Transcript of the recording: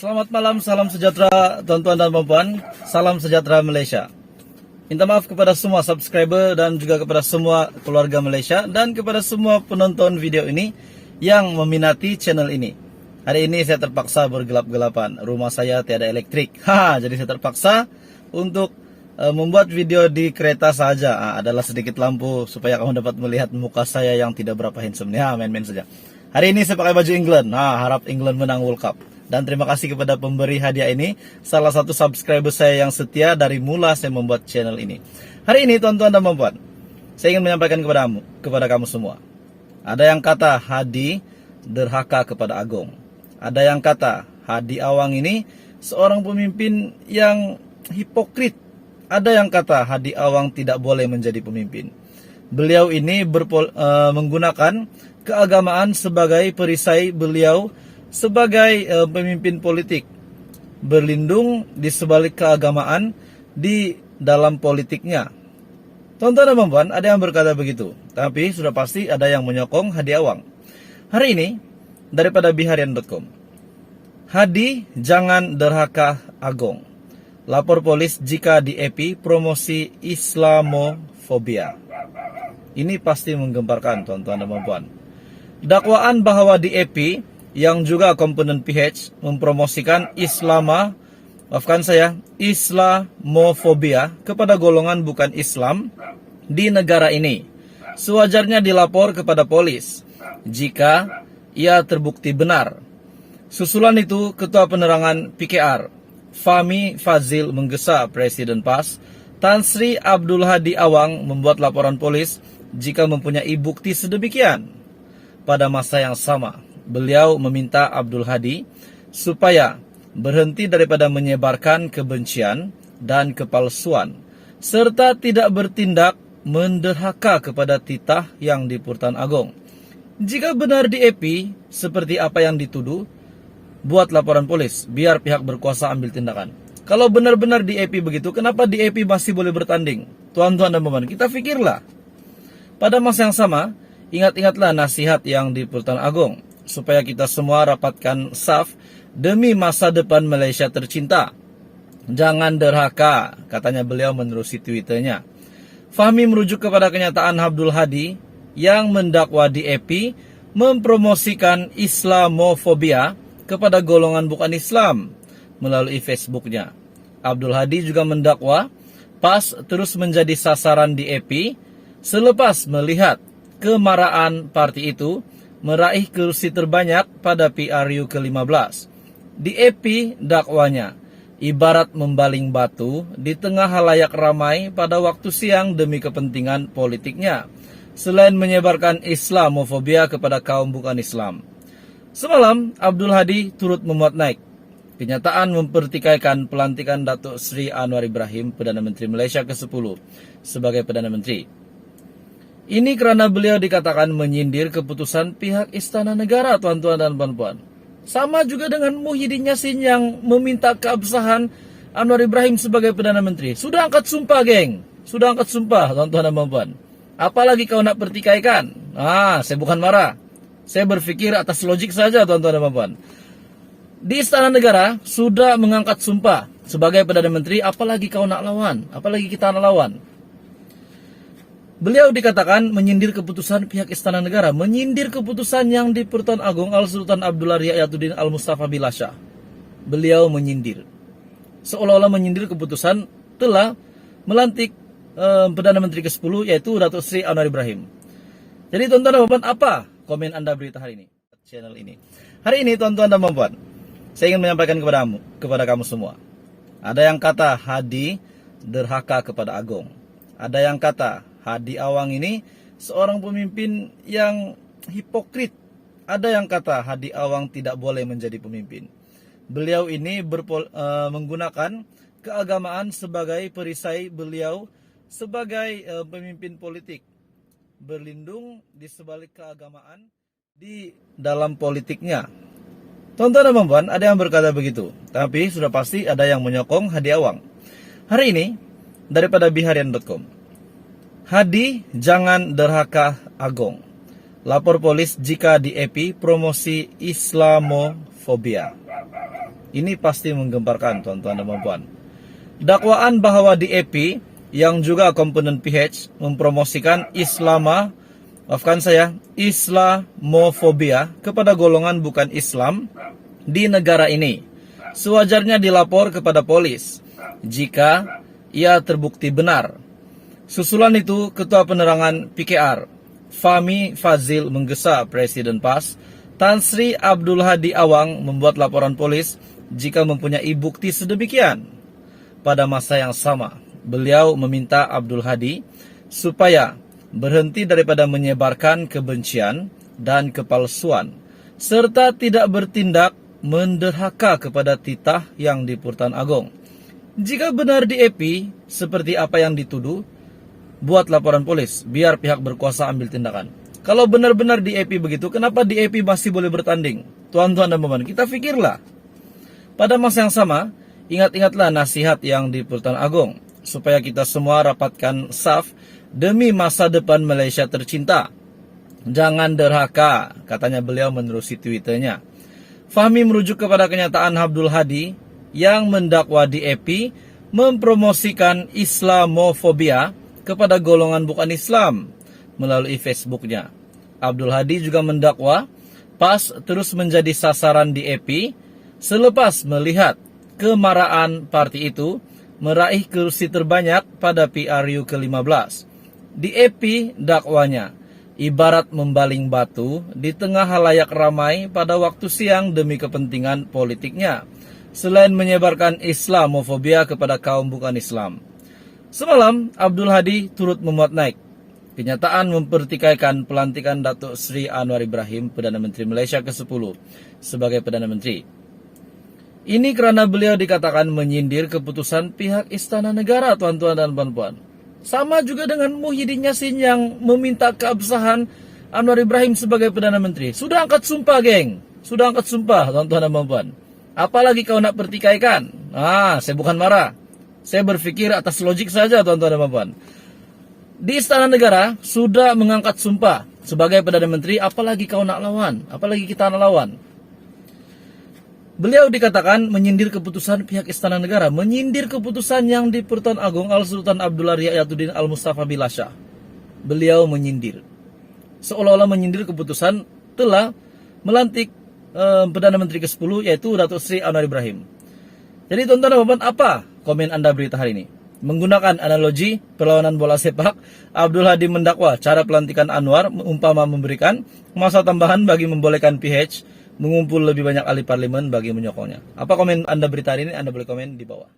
Selamat malam, salam sejahtera tuan-tuan dan puan-puan, salam sejahtera Malaysia. Minta maaf kepada semua subscriber dan juga kepada semua keluarga Malaysia dan kepada semua penonton video ini yang meminati channel ini. Hari ini saya terpaksa bergelap-gelapan, rumah saya tiada elektrik. Jadi saya terpaksa untuk membuat video di kereta saja. Adalah sedikit lampu supaya kamu dapat melihat muka saya yang tidak berapa handsome. Main-main saja. Hari ini saya pakai baju England. Harap England menang World Cup. Dan terima kasih kepada pemberi hadiah ini, salah satu subscriber saya yang setia dari mula saya membuat channel ini. Hari ini tuan-tuan dan puan-puan, saya ingin menyampaikan kepada kamu semua. Ada yang kata Hadi derhaka kepada Agong. Ada yang kata Hadi Awang ini seorang pemimpin yang hipokrit. Ada yang kata Hadi Awang tidak boleh menjadi pemimpin. Beliau ini menggunakan keagamaan sebagai perisai beliau sebagai pemimpin politik, berlindung di sebalik keagamaan di dalam politiknya. Tuan-tuan dan puan-puan, ada yang berkata begitu, tapi sudah pasti ada yang menyokong Hadi Awang. Hari ini daripada biharian.com, Hadi jangan derhaka Agong. Lapor polis jika di EP promosi Islamofobia. Ini pasti menggemparkan tuan-tuan dan puan-puan. Dakwaan bahwa di EP yang juga komponen PH mempromosikan Islamofobia kepada golongan bukan Islam di negara ini. Sewajarnya dilapor kepada polis jika ia terbukti benar. Susulan itu, Ketua Penerangan PKR Fahmi Fazil menggesa Presiden PAS Tan Sri Abdul Hadi Awang membuat laporan polis jika mempunyai bukti sedemikian. Pada masa yang sama, beliau meminta Abdul Hadi supaya berhenti daripada menyebarkan kebencian dan kepalsuan, serta tidak bertindak menderhaka kepada titah yang di Purtan Agong. Jika benar di EP seperti apa yang dituduh, buat laporan polis, biar pihak berkuasa ambil tindakan. Kalau benar-benar di EP begitu, kenapa di EP masih boleh bertanding? Tuan-tuan dan puan-puan, kita fikirlah. Pada masa yang sama, ingat-ingatlah nasihat yang di Purtan Agong, supaya kita semua rapatkan saf demi masa depan Malaysia tercinta. Jangan derhaka, katanya beliau menerusi Twitternya. Fahmi merujuk kepada kenyataan Abdul Hadi yang mendakwa di EP mempromosikan Islamofobia kepada golongan bukan Islam melalui Facebooknya. Abdul Hadi juga mendakwa PAS terus menjadi sasaran di EP selepas melihat kemarahan parti itu meraih kursi terbanyak pada PRU ke-15. Di EP dakwanya, ibarat membaling batu di tengah halayak ramai pada waktu siang demi kepentingan politiknya, selain menyebarkan Islamofobia kepada kaum bukan Islam. Semalam, Abdul Hadi turut memuat naik kenyataan mempertikaikan pelantikan Datuk Seri Anwar Ibrahim, Perdana Menteri Malaysia ke-10, sebagai Perdana Menteri. Ini kerana beliau dikatakan menyindir keputusan pihak Istana Negara, tuan-tuan dan puan-puan. Sama juga dengan Muhyiddin Yassin yang meminta keabsahan Anwar Ibrahim sebagai Perdana Menteri. Sudah angkat sumpah, geng. Sudah angkat sumpah, tuan-tuan dan puan-puan. Apalagi kau nak pertikaikan? Saya bukan marah. Saya berfikir atas logik saja, tuan-tuan dan puan-puan. Di Istana Negara sudah mengangkat sumpah sebagai Perdana Menteri, apalagi kau nak lawan? Apalagi kita nak lawan? Beliau dikatakan menyindir keputusan pihak Istana Negara, menyindir keputusan yang di Purtan Agong Al-Sultan Abdullah Riayatuddin Al-Mustafa Bilasha. Beliau menyindir. Seolah-olah menyindir keputusan telah melantik Perdana Menteri ke-10, yaitu Datuk Seri Anwar Ibrahim. Jadi tuan-tuan dan puan, apa komen Anda berita hari ini? Channel ini. Hari ini tuan-tuan dan puan, saya ingin menyampaikan kepada kamu semua. Ada yang kata Hadi derhaka kepada Agong. Ada yang kata Hadi Awang ini seorang pemimpin yang hipokrit. Ada yang kata Hadi Awang tidak boleh menjadi pemimpin. Beliau ini menggunakan keagamaan sebagai perisai beliau sebagai pemimpin politik, berlindung di sebalik keagamaan di dalam politiknya. Tuan-tuan dan puan-puan, ada yang berkata begitu, tapi sudah pasti ada yang menyokong Hadi Awang. Hari ini daripada biharian.com, Hadi jangan derhaka Agong. Lapor polis jika di EP promosi Islamofobia. Ini pasti menggemparkan, tuan-tuan dan puan-puan. Dakwaan bahwa DAP yang juga komponen PH mempromosikan Islamofobia kepada golongan bukan Islam di negara ini. Sewajarnya dilapor kepada polis jika ia terbukti benar. Susulan itu, Ketua Penerangan PKR Fahmi Fadzil menggesa Presiden PAS Tan Sri Abdul Hadi Awang membuat laporan polis jika mempunyai bukti sedemikian. Pada masa yang sama, beliau meminta Abdul Hadi supaya berhenti daripada menyebarkan kebencian dan kepalsuan, serta tidak bertindak menderhaka kepada titah yang di Purtan Agong. Jika benar DAP seperti apa yang dituduh, buat laporan polis, biar pihak berkuasa ambil tindakan. Kalau benar-benar DAP begitu, kenapa DAP masih boleh bertanding? Tuan-tuan dan puan-puan, kita fikirlah. Pada masa yang sama, ingat-ingatlah nasihat yang di Purtan Agong, supaya kita semua rapatkan saf demi masa depan Malaysia tercinta. Jangan derhaka, katanya beliau menerusi Twitternya. Fahmi merujuk kepada kenyataan Abdul Hadi yang mendakwa DAP mempromosikan Islamofobia kepada golongan bukan Islam melalui Facebooknya. Abdul Hadi juga mendakwa PAS terus menjadi sasaran DAP selepas melihat kemarahan parti itu meraih kursi terbanyak pada PRU ke-15. DAP dakwanya ibarat membaling batu di tengah halayak ramai pada waktu siang demi kepentingan politiknya, selain menyebarkan Islamofobia kepada kaum bukan Islam. Semalam, Abdul Hadi turut memuat naik kenyataan mempertikaikan pelantikan Datuk Seri Anwar Ibrahim, Perdana Menteri Malaysia ke-10, sebagai Perdana Menteri. Ini kerana beliau dikatakan menyindir keputusan pihak Istana Negara, tuan-tuan dan puan-puan. Sama juga dengan Muhyiddin Yassin yang meminta keabsahan Anwar Ibrahim sebagai Perdana Menteri. Sudah angkat sumpah, geng. Sudah angkat sumpah, tuan-tuan dan puan-puan. Apalagi kau nak pertikaikan? Saya bukan marah. Saya berfikir atas logik saja, tuan-tuan dan puan-puan. Di Istana Negara sudah mengangkat sumpah sebagai Perdana Menteri, apalagi kau nak lawan? Apalagi kita nak lawan? Beliau dikatakan menyindir keputusan pihak Istana Negara, menyindir keputusan yang di Purtan Agong Al-Sultan Abdullah Riayatuddin Al-Mustafa Bilasha. Beliau menyindir. Seolah-olah menyindir keputusan telah melantik Perdana Menteri ke-10, yaitu Datuk Seri Anwar Ibrahim. Jadi tuan-tuan dan puan, apa komen Anda berita hari ini? Menggunakan analogi perlawanan bola sepak, Abdul Hadi mendakwa cara pelantikan Anwar umpama memberikan masa tambahan bagi membolehkan PH mengumpul lebih banyak ahli parlimen bagi menyokongnya. Apa komen Anda berita hari ini? Anda boleh komen di bawah.